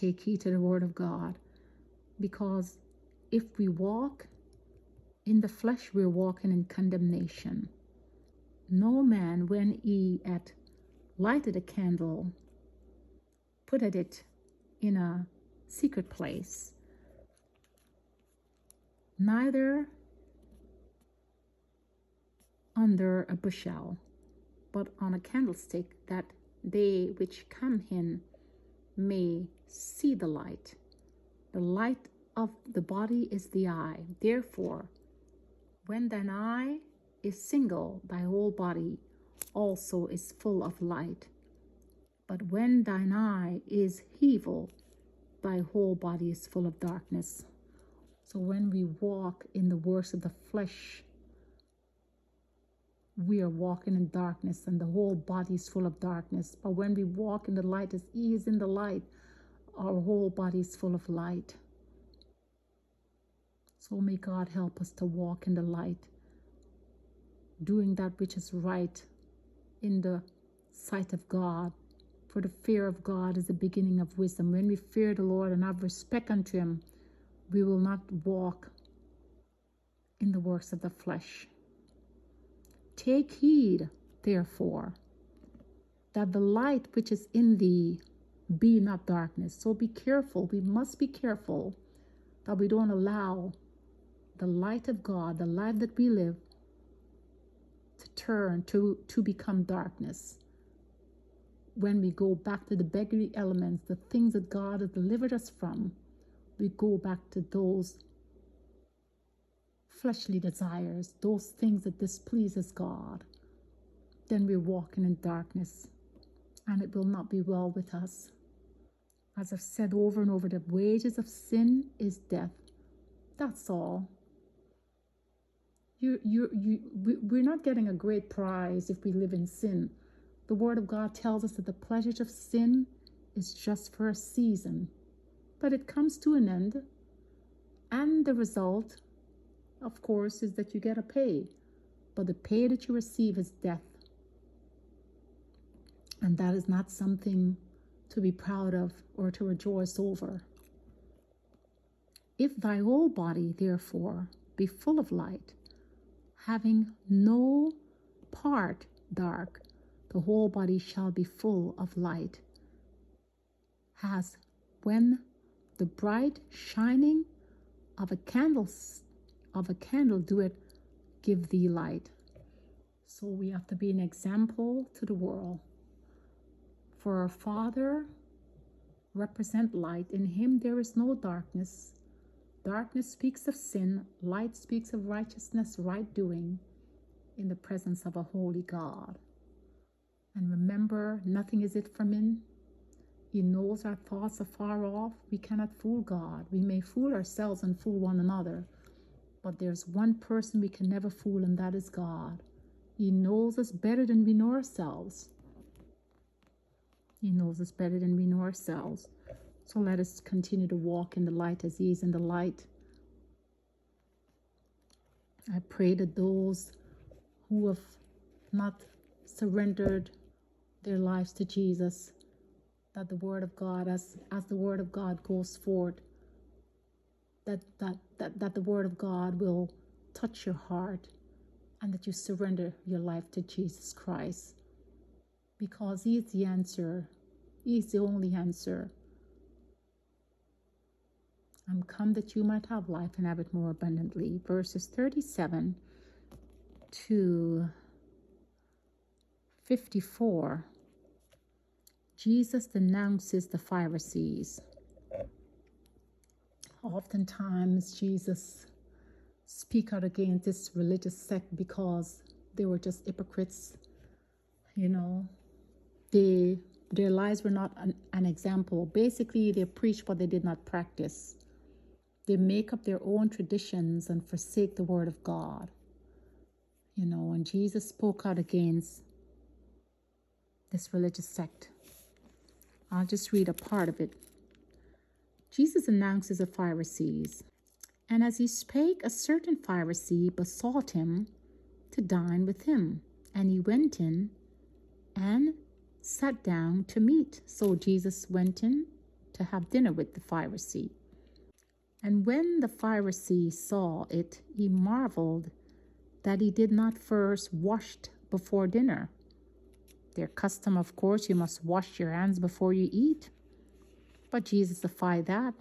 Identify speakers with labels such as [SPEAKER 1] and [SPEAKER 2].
[SPEAKER 1] take heed to the word of God, because if we walk in the flesh, we're walking in condemnation. No man, when he had lighted a candle, put it in a secret place, neither under a bushel, but on a candlestick, that they which come in may see the light. The light of the body is the eye. Therefore, when thine eye is single, thy whole body also is full of light. But when thine eye is evil, thy whole body is full of darkness. So when we walk in the works of the flesh, we are walking in darkness, and the whole body is full of darkness. But when we walk in the light, as he is in the light, our whole body is full of light. So may God help us to walk in the light, doing that which is right in the sight of God. For the fear of God is the beginning of wisdom. When we fear the Lord and have respect unto him, we will not walk in the works of the flesh. Take heed, therefore, that the light which is in thee be not darkness. So be careful. We must be careful that we don't allow the light of God, the life that we live, to turn to become darkness. When we go back to the beggarly elements, the things that God has delivered us from, we go back to those fleshly desires, those things that displeases God, then we're walking in darkness, and it will not be well with us. As I've said over and over, the wages of sin is death. That's all. We're not getting a great prize if we live in sin. The word of God tells us that the pleasures of sin is just for a season, but it comes to an end, and the result, of course, is that you get a pay, but the pay that you receive is death. And that is not something to be proud of or to rejoice over. If thy whole body, therefore, be full of light, having no part dark, the whole body shall be full of light, as when the bright shining of a candle doeth give thee light. So we have to be an example to the world. For our Father represent light. In him there is no darkness. Darkness speaks of sin. Light speaks of righteousness, right doing, in the presence of a holy God. And remember, nothing is hid from him. He knows our thoughts are far off. We cannot fool God. We may fool ourselves and fool one another, but there's one person we can never fool, and that is God. He knows us better than we know ourselves. He knows us better than we know ourselves. So let us continue to walk in the light as he is in the light. I pray that those who have not surrendered their lives to Jesus, that the word of God, as the word of God goes forth, that the word of God will touch your heart, and that you surrender your life to Jesus Christ, because he is the answer. He is the only answer. I'm come that you might have life and have it more abundantly. Verses 37 to 54. Jesus denounces the Pharisees. Oftentimes Jesus speak out against this religious sect because they were just hypocrites. Their lives were not an example. Basically, they preach what they did not practice. They make up their own traditions and forsake the word of God. And Jesus spoke out against this religious sect. I'll just read a part of it. Jesus announces the Pharisees. And as he spake, a certain Pharisee besought him to dine with him. And he went in and sat down to meat. So Jesus went in to have dinner with the Pharisee. And when the Pharisee saw it, he marveled that he did not first wash before dinner. Their custom, of course, you must wash your hands before you eat. But Jesus defied that.